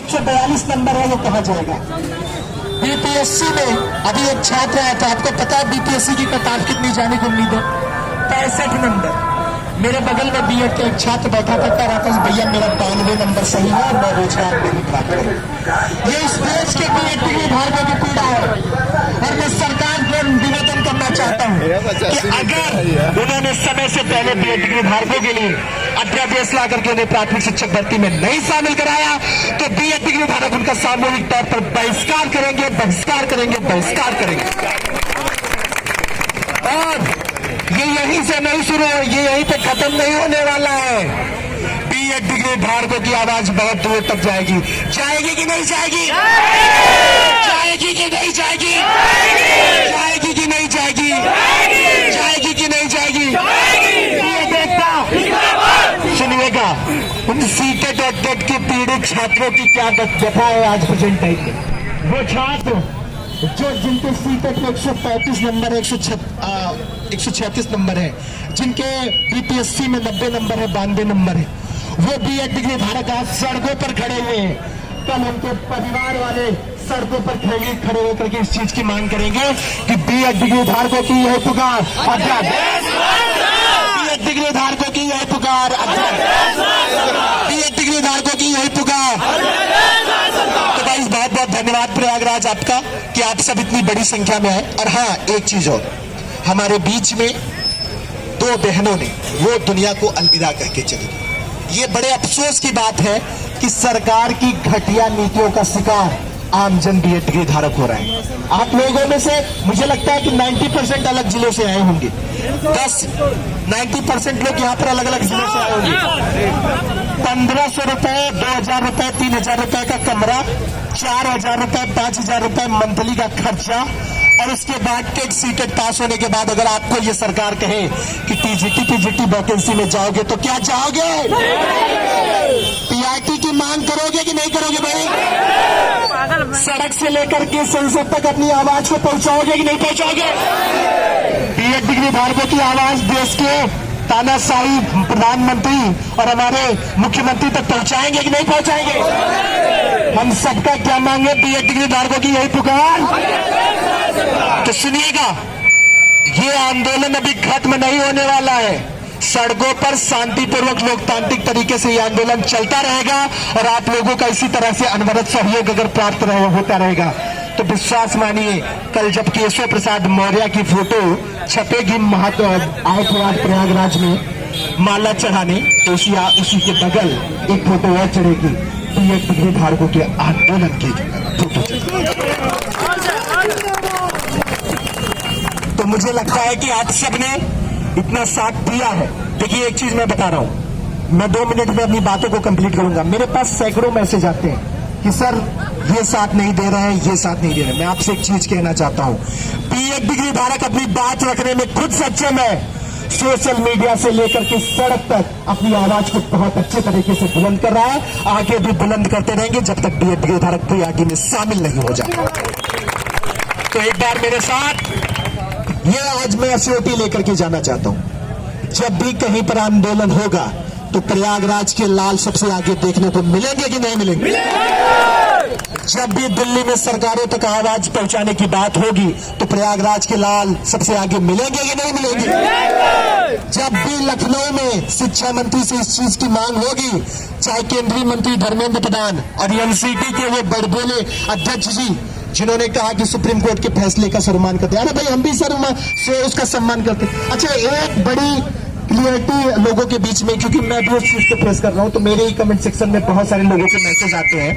142 number है, वो कहाँ जाएगा? बीपीएससी में अभी एक छात्र आया था, आपको पता है बीपीएससी की कतार कितनी जाने की उम्मीद है? 65 नंबर। मेरे बगल में बीएड का एक छात्र बैठा था, कह रहा था भैया मेरा 92 नंबर सही है, मैं रोजगार नहीं प्राप्त करूं। ये इस देश के बीएड डिग्री धारकों की पीड़ा है, और मैं सरकार को निवेदन करना चाहता हूं कि अगर उन्होंने समय से पहले बीएड डिग्री धारकों के लिए अध्यादेश ला करके उन्हें प्राथमिक शिक्षक भर्ती में नहीं शामिल कराया, तो बीएड डिग्री धारक उनका सामूहिक तौर पर बहिष्कार करेंगे, बहिष्कार करेंगे, बहिष्कार करेंगे। और ये यहीं से नहीं शुरू है, ये यहीं पे खत्म नहीं होने वाला है। बीएड डिग्री धारकों की आवाज बहुत दूर तक जाएगी। जाएगी कि नहीं जाएगी? जाएगी कि नहीं जाएगी? जाएगी कि नहीं जाएगी? जाएगी कि नहीं जाएगी? सुनिएगा, उन सीटेड और टेट की पीड़ित छात्रों की क्या व्यथा है आज प्रेजेंट टाइम में। वो छात्र जो जिनके सीटेट में 135 नंबर है, 136 नंबर है, जिनके बीपीएससी में 90 नंबर है, 92 नंबर है, वो बीएड डिग्री धारक आज सड़कों पर खड़े हुए हैं। कल उनके परिवार वाले सड़कों पर खड़े होकर के इस चीज की मांग करेंगे कि बीएड डिग्री धारकों की यह पुकार, बीएड डिग्री धारकों की यह पुकार, बीएड डिग्री धारकों की यही पुकार। तो भाई बहुत बहुत धन्यवाद प्रयागराज आपका कि आप सब इतनी बड़ी संख्या में आए। और हाँ, एक चीज और, हमारे बीच में दो बहनों ने वो दुनिया को अलविदा कह के चली गई। ये बड़े अफसोस की बात है कि सरकार की घटिया नीतियों का शिकार आमजन बीएड डिग्री धारक हो रहे हैं। आप लोगों में से मुझे लगता है कि 90% अलग जिलों से आए होंगे, 90% लोग यहाँ पर अलग अलग जिलों से आए होंगे। 1500 रुपए, 2000 रुपए, 3000 रुपए का कमरा, 4000 रुपए, 5000 रुपए मंथली का खर्चा, और उसके बाद टेट सीटेट पास होने के बाद अगर आपको ये सरकार कहे कि टीजीटी वैकेंसी में जाओगे तो क्या जाओगे? पीआईटी की मांग करोगे कि नहीं करोगे भाई? सड़क से लेकर के संसद तक अपनी आवाज को पहुंचाओगे कि नहीं पहुंचाओगे? बीएड डिग्री धारकों की आवाज देश के तानाशाही प्रधानमंत्री और हमारे मुख्यमंत्री तक पहुंचाएंगे कि नहीं पहुंचाएंगे? हम सबका क्या मांगे? बीएड डिग्री धारकों की यही पुकार। तो सुनिएगा, ये आंदोलन अभी खत्म नहीं होने वाला है। सड़कों पर शांतिपूर्वक लोकतांत्रिक तरीके से ये आंदोलन चलता रहेगा, और आप लोगों का इसी तरह से अनवरत सहयोग अगर प्राप्त होता रहेगा तो विश्वास मानिए, कल जब केशव प्रसाद मौर्य की फोटो छपेगी आयतवाद प्रयागराज में माला चढ़ाने, तो उसी के बगल एक फोटो और चढ़ेगी बीएड डिग्री धारकों के आंदोलन की फोटो। तो मुझे लगता है कि आप सबने इतना साथ दिया है। देखिए, एक चीज मैं बता रहा हूं, मैं 2 मिनट में अपनी बातों को कंप्लीट करूंगा। मेरे पास सैकड़ों मैसेज आते हैं कि सर ये साथ नहीं दे रहे हैं, ये साथ नहीं दे रहे हैं। मैं आपसे एक चीज कहना चाहता हूं, बीएड डिग्री धारक अपनी बात रखने में खुद सक्षम है। सोशल मीडिया से लेकर के सड़क तक अपनी आवाज को बहुत अच्छे तरीके से बुलंद कर रहा है, आगे भी बुलंद करते रहेंगे जब तक बीएड डिग्री धारक पीआईटी में शामिल नहीं हो जाए। तो एक बार मेरे साथ ये आज मैं एसओटी लेकर के जाना चाहता हूं। जब भी कहीं पर आंदोलन होगा तो प्रयागराज के लाल सबसे आगे देखने को मिलेंगे कि नहीं मिलेंगे? जब भी दिल्ली में सरकारों तक आवाज पहुंचाने की बात होगी तो प्रयागराज के लाल सबसे आगे मिलेंगे कि नहीं मिलेंगे? जब भी लखनऊ में शिक्षा मंत्री से इस चीज की मांग होगी, चाहे केंद्रीय मंत्री धर्मेंद्र प्रधान और एनसीटी के वो बड़बोले अध्यक्ष जी जिन्होंने कहा कि सुप्रीम कोर्ट के फैसले का सम्मान करते हैं, अरे भाई हम भी सर उसका सम्मान करते हैं। अच्छा, एक बड़ी क्लियरिटी लोगों के बीच में, क्योंकि मैं भी उस चीज को फेस कर रहा हूं, तो मेरे ही कमेंट सेक्शन में बहुत सारे लोगों के मैसेज आते हैं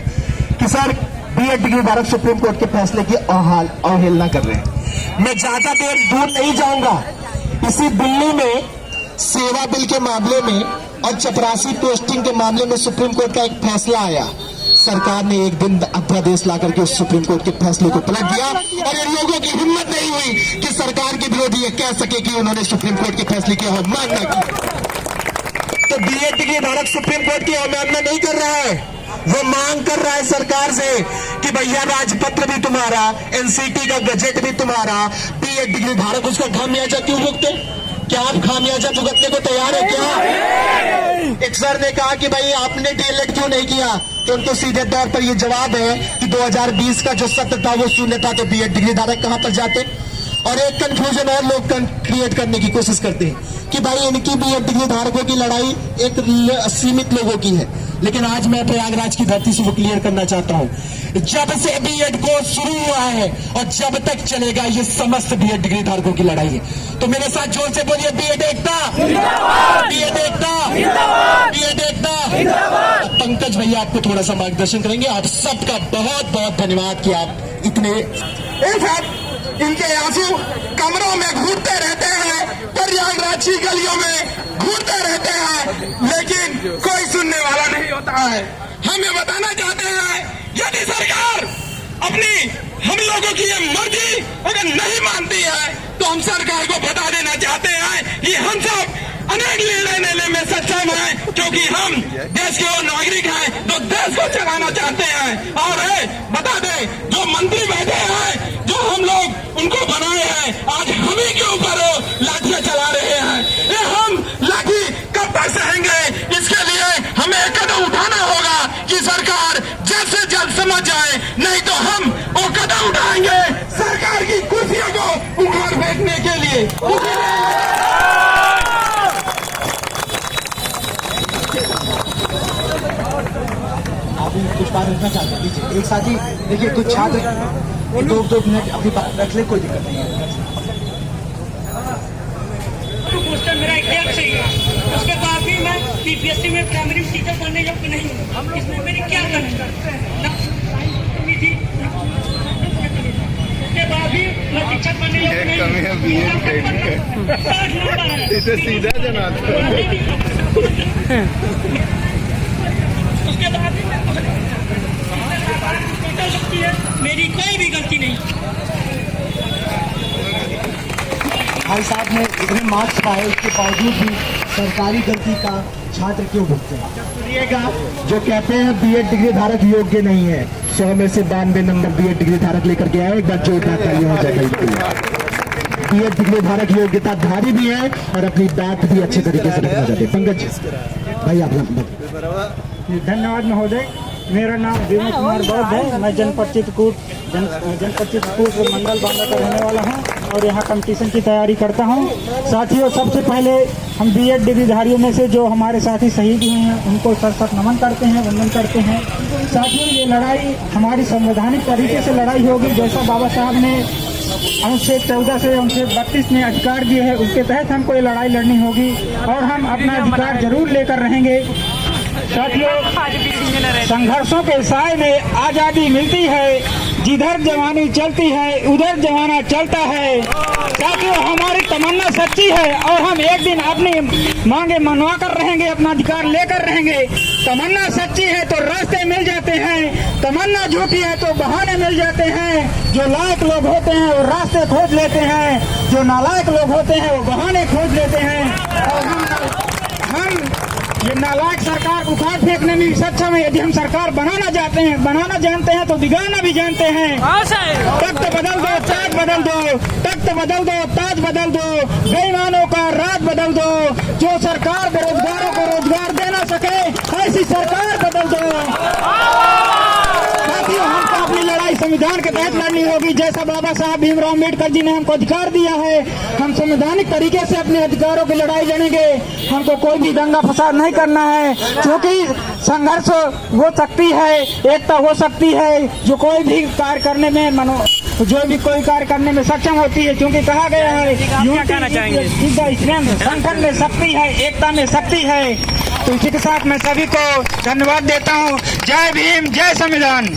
कि सर बीएड डिग्री धारक सुप्रीम कोर्ट के फैसले की अवहेलना कर रहे हैं। मैं ज्यादा देर दूर नहीं जाऊंगा। इसी दिल्ली में सेवा बिल के मामले में और चपरासी पोस्टिंग के मामले में सुप्रीम कोर्ट का एक फैसला आया। सरकार ने एक दिन अध्यादेश ला करके उस सुप्रीम कोर्ट के फैसले को पलट दिया, और इन लोगों की हिम्मत नहीं हुई कि सरकार के विरोधी ये कह सके कि उन्होंने सुप्रीम कोर्ट के फैसले की अवमानना की। तो बीएड डिग्री धारक सुप्रीम कोर्ट की अवमानना नहीं कर रहा है, वो मांग कर रहा है सरकार से कि भैया राजपत्र भी तुम्हारा, एनसीटी का गजेट भी तुम्हारा, बीएड डिग्री धारक उसका खामियाजा क्यों भुगते? क्या आप खामियाजा भुगतने को तैयार है क्या? एक सर ने कहा कि भाई आपने डीएलएड क्यों नहीं किया? तो उनको सीधे तौर पर ये जवाब है कि 2020 का जो सत्र था वो शून्य था, तो बीएड डिग्री धारक कहां पर जाते। और एक कंफ्यूजन और लोग क्रिएट करने की कोशिश करते हैं कि भाई इनकी बीएड डिग्री धारकों की लड़ाई एक सीमित लोगों की है, लेकिन आज मैं प्रयागराज की धरती से वो क्लियर करना चाहता हूं, जब से बीएड कोर्स शुरू हुआ है और जब तक चलेगा ये समस्त बीएड डिग्री धारकों की लड़ाई है। तो मेरे साथ जोर से बोलिए, बीएड एकता, बीएड एकता, बीएड एकता। पंकज भैया आपको थोड़ा सा मार्गदर्शन करेंगे। आप सबका बहुत बहुत धन्यवाद कि आप इतने इनके आंसू कमरों में घूरते रहते हैं, प्रयागराज की गलियों में घूरते रहते हैं, लेकिन कोई सुनने वाला नहीं होता है। हमें बताना चाहते हैं, यदि सरकार अपनी हम लोगों की ये मर्जी अगर नहीं मानती है तो हम सरकार को बता देना चाहते हैं कि हम सब अनेक निर्णय लेने में सक्षम हैं, क्योंकि हम देश के वो नागरिक हैं तो देश को चलाना चाहते हैं। और बता दें, जो मंत्री बैठे हैं, जो हम लोग उनको बनाए हैं, आज हम ही के ऊपर लाठियां चला रहे हैं। ये हम लाठी कब तक सहेंगे? इसके लिए हमें एक कदम उठाना होगा कि सरकार जल्द से जल्द समझ जाए, नहीं तो हम वो कदम उठाएंगे सरकार की कुर्सियों को उखाड़ फेंकने के लिए। कुछ बात रखना चाहते हैं, लीजिए एक साथी। देखिए कुछ छात्र 2 मिनट अपनी बात रख ले, कोई दिक्कत नहीं है। क्वेश्चन मेरा एक सही है, उसके बाद भी मैं बीपीएससी में प्राइमरी टीचर बनने योग्य नहीं हूँ। इसमें मेरी क्या गलती थी? उसके बाद भी मैं शिक्षक बनने योग्य नहीं हूँ। इसे सीधा जना उसके बाद भी मेरी कोई भी गलती नहीं। भाई साहब ने इतने मार्क्स पाए, उसके बावजूद भी सरकारी गलती का छात्र क्यों भुगते हैं? सुनिएगा, जो कहते हैं बीएड डिग्री धारक योग्य नहीं है, 100 में से 92 नंबर बीएड डिग्री धारक लेकर के आए। एक बार जोरदार ताली हो जाएगा। बीएड डिग्री धारक योग्यता धारी भी है और अपनी बात भी अच्छे तरीके से रखना चाहते हैं। पंकज भाई आप। धन्यवाद महोदय। मेरा नाम विनोद कुमार बौद्ध है। मैं जनपद चित्रकूट मंडल बांदा का रहने वाला हूं और यहाँ कंपटीशन की तैयारी करता हूं। साथियों, सबसे पहले हम बीएड डिग्रीधारियों में से जो हमारे साथी शहीद हुए हैं उनको सर नमन करते हैं, वंदन करते हैं। साथियों, ये लड़ाई हमारी संवैधानिक तरीके से लड़ाई होगी। जैसा बाबा साहब ने अनुच्छेद 14 से अनुच्छेद 32 में अधिकार दिए हैं, उसके तहत हमको ये लड़ाई लड़नी होगी और हम अपना अधिकार जरूर लेकर रहेंगे। साथियों, संघर्षों के साए में आजादी मिलती है, जिधर जवानी चलती है उधर जमाना चलता है। साथियों, हमारी तमन्ना सच्ची है और हम एक दिन अपनी मांगे मनवा कर रहेंगे, अपना अधिकार लेकर रहेंगे। तमन्ना सच्ची है तो रास्ते मिल जाते हैं, तमन्ना झूठी है तो बहाने मिल जाते हैं। जो लायक लोग होते हैं वो रास्ते खोज लेते हैं, जो नालायक लोग होते हैं वो बहाने खोज लेते हैं। और हम ये नालायक सरकार उखाड़ फेंकने में सक्षम है। यदि हम सरकार बनाना जानते हैं तो बिगाड़ना भी जानते हैं। तख्त बदल दो, ताज बदल दो, तख्त बदल दो, ताज बदल दो, बेईमानों का राज बदल दो। जो सरकार बेरोजगारों को रोजगार दे ना सके ऐसी सरकार बदल दो। साथियों, हमको अपनी लड़ाई संविधान के तहत लड़नी होगी। जैसा बाबा साहब भीमराव अम्बेडकर जी ने हमको अधिकार दिया है, हम संवैधानिक तरीके से अपने अधिकारों की लड़ाई लड़ेंगे। हमको कोई भी दंगा फसाद नहीं करना है, क्योंकि संघर्ष हो सकती है, एकता हो सकती है जो कोई भी कार्य करने में कोई कार्य करने में सक्षम होती है। क्योंकि कहा गया है संगठन में शक्ति है, एकता में शक्ति है। तो इसी के साथ मैं सभी को धन्यवाद देता हूँ। जय भीम, जय संविधान।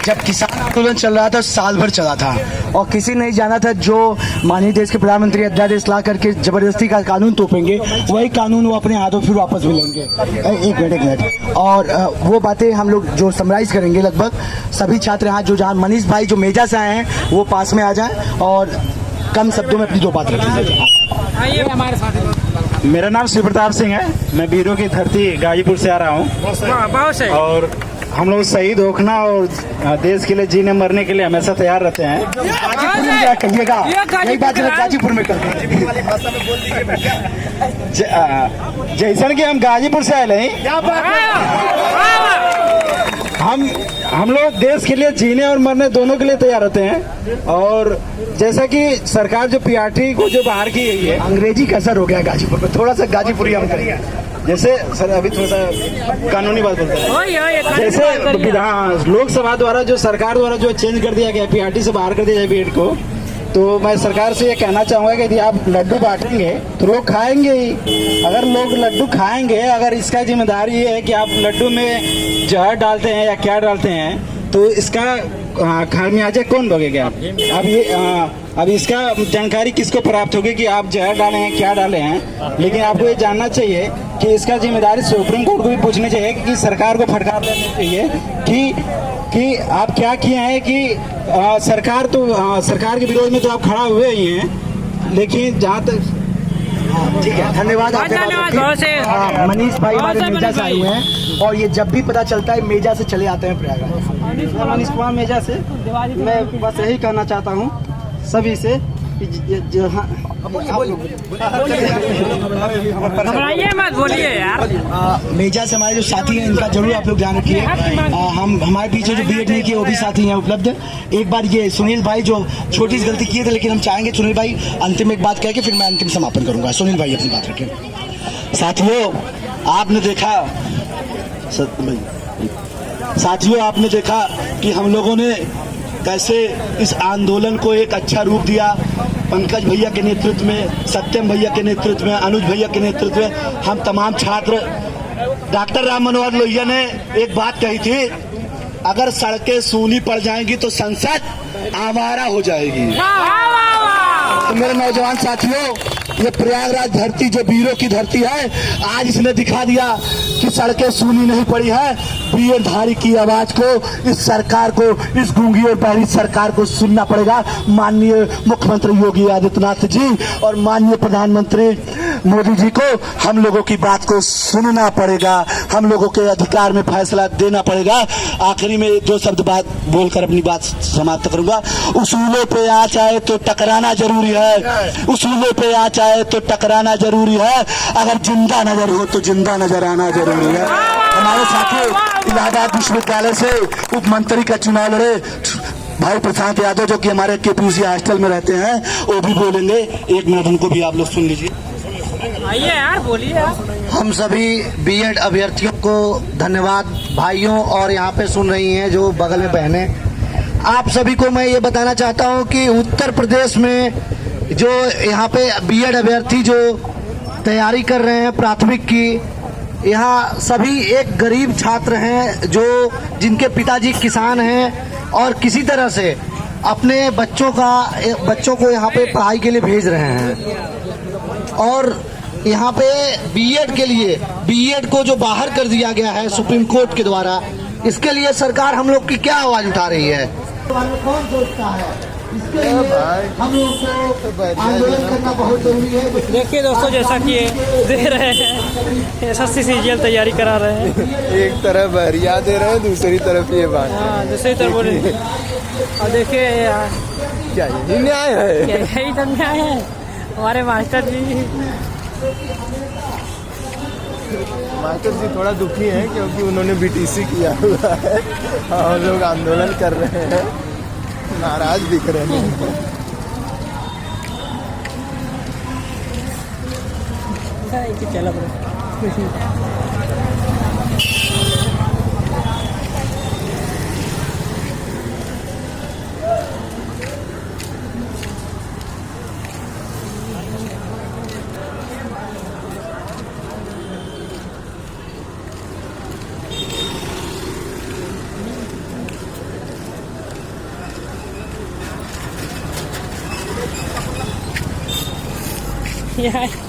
जब किसान आंदोलन चल रहा था साल भर चला था और किसी नहीं जाना था जो माननीय देश के प्रधानमंत्री अध्यादेश ला करके जबरदस्ती का कानून तोपेंगे, वही कानून वो अपने हाथों फिर वापस भी लेंगे। एक मिनट और वो बातें हम लोग जो समराइज करेंगे, लगभग सभी छात्र यहाँ जो जहाँ मनीष भाई जो मेजा से आए हैं वो पास में आ जाए और कम शब्दों में अपनी 2 बात रखें। मेरा नाम शिव प्रताप सिंह है। मैं वीरों की धरती गाजीपुर से आ रहा हूँ और हम लोग शहीद होना और देश के लिए जीने मरने के लिए हमेशा तैयार रहते हैं। गाजीपुर में क्या कहिएगा, यही बात जो गाजीपुर में करते हैं। जैसन कि हम गाजीपुर से आए हैं, हम लोग देश के लिए जीने और मरने दोनों के लिए तैयार रहते हैं। और जैसा कि सरकार जो पीआरटी को जो बाहर की गई है, अंग्रेजी का असर हो गया गाजीपुर में, थोड़ा सा गाजीपुरी हम करेंगे। जैसे सर अभी थोड़ा सा कानूनी बात बोलते हैं, जैसे विधान लोकसभा द्वारा जो सरकार द्वारा जो चेंज कर दिया गया, पीआरटी से बाहर कर दिया गया बीएड को, तो मैं सरकार से ये कहना चाहूँगा कि यदि आप लड्डू बांटेंगे तो लोग खाएंगे ही। अगर लोग लड्डू खाएंगे, अगर इसका जिम्मेदारी ये है कि आप लड्डू में जहर डालते हैं या क्या डालते हैं, तो इसका खामियाजा कौन भोगेगा? अब इसका जानकारी किसको प्राप्त होगी कि आप जहर डाले हैं, क्या डाले हैं? लेकिन आपको ये जानना चाहिए कि इसका जिम्मेदारी सुप्रीम कोर्ट को भी पूछनी चाहिए कि सरकार को फटकार देनी चाहिए कि आप क्या किए हैं कि सरकार के विरोध में तो आप खड़ा हुए ही हैं, लेकिन जहाँ तक ठीक है, धन्यवाद आपके। मनीष भाई हमारे मेजा से आए हुए हैं और ये जब भी पता चलता है मेजा से चले आते हैं प्रयागराज। मनीष कुमार मेजा से मैं बस यही कहना चाहता हूँ सभी से कि घबराइए मत, बोलिए यार। मेजा से हमारे जो साथी हैं इनका जरूर आप लोग ध्यान रखिए। हम हमारे पीछे जो बीएड नहीं किए वो भी साथी हैं उपलब्ध। एक बार ये सुनील भाई जो छोटी सी गलती किए थे, लेकिन हम चाहेंगे सुनील भाई अंतिम एक बात कह के फिर मैं अंतिम समापन करूंगा। सुनील भाई अपनी बात रखें। साथियों आपने देखा कि हम लोगों ने कैसे इस आंदोलन को एक अच्छा रूप दिया। पंकज भैया के नेतृत्व में, सत्यम भैया के नेतृत्व में, अनुज भैया के नेतृत्व में हम तमाम छात्र, डॉक्टर राम मनोहर लोहिया ने एक बात कही थी, अगर सड़कें सूनी पड़ जाएंगी तो संसद आवारा हो जाएगी। तो मेरे नौजवान साथियों, ये प्रयागराज धरती जो वीरों की धरती है, आज इसने दिखा दिया कि सड़कें सूनी नहीं पड़ी है। बीएड धारी की आवाज को, इस सरकार को, इस गूंगी और बहरी सरकार को सुनना पड़ेगा। माननीय मुख्यमंत्री योगी आदित्यनाथ जी और माननीय प्रधानमंत्री मोदी जी को हम लोगों की बात को सुनना पड़ेगा, हम लोगों के अधिकार में फैसला देना पड़ेगा। आखिरी में दो शब्द बात बोलकर अपनी बात समाप्त करूंगा। उसूलों पे आ जाए तो टकराना जरूरी है, उसूलों पे आ जाए तो टकराना जरूरी है। अगर जिंदा नजर हो तो जिंदा नजर आना जरूरी है। हमारे साथी इलाहाबाद विश्वविद्यालय से उप मंत्री का चुनाव लड़े भाई प्रशांत यादव, जो कि हमारे केपीसी हॉस्टल में रहते हैं, वो भी बोलेंगे। 1 मिनट उनको भी आप लोग सुन लीजिए। आइए यार, बोलिए आप। हम सभी बीएड अभ्यर्थियों को धन्यवाद, भाइयों और यहाँ पे सुन रही हैं जो बगल में बहनें। आप सभी को मैं ये बताना चाहता हूँ कि उत्तर प्रदेश में जो यहाँ पे बीएड अभ्यर्थी जो तैयारी कर रहे हैं प्राथमिक की, यहाँ सभी एक गरीब छात्र हैं जो जिनके पिताजी किसान हैं और किसी तरह से अपने बच्चों को यहाँ पे पढ़ाई के लिए भेज रहे हैं। और यहाँ पे बीएड के लिए, बीएड को जो बाहर कर दिया गया है सुप्रीम कोर्ट के द्वारा, इसके लिए सरकार हम लोग की क्या आवाज उठा रही है? कौन सोचता है? इसके लिए हम लोग को आंदोलन करना बहुत जरूरी है। देखिए दोस्तों, जैसा कि दे रहे हैं एसएससी सीजीएल तैयारी करा रहे हैं, एक तरफ बहरिया दे रहे हैं, दूसरी तरफ ये बात। हाँ, दूसरी तरफ बोले। और देखिए यार, क्या ये न्याय है? यही तो न्याय है। हमारे मास्टर जी थोड़ा दुखी हैं क्योंकि उन्होंने बीटीसी किया हुआ है और लोग आंदोलन कर रहे हैं, नाराज दिख रहे हैं। चलो Yeah.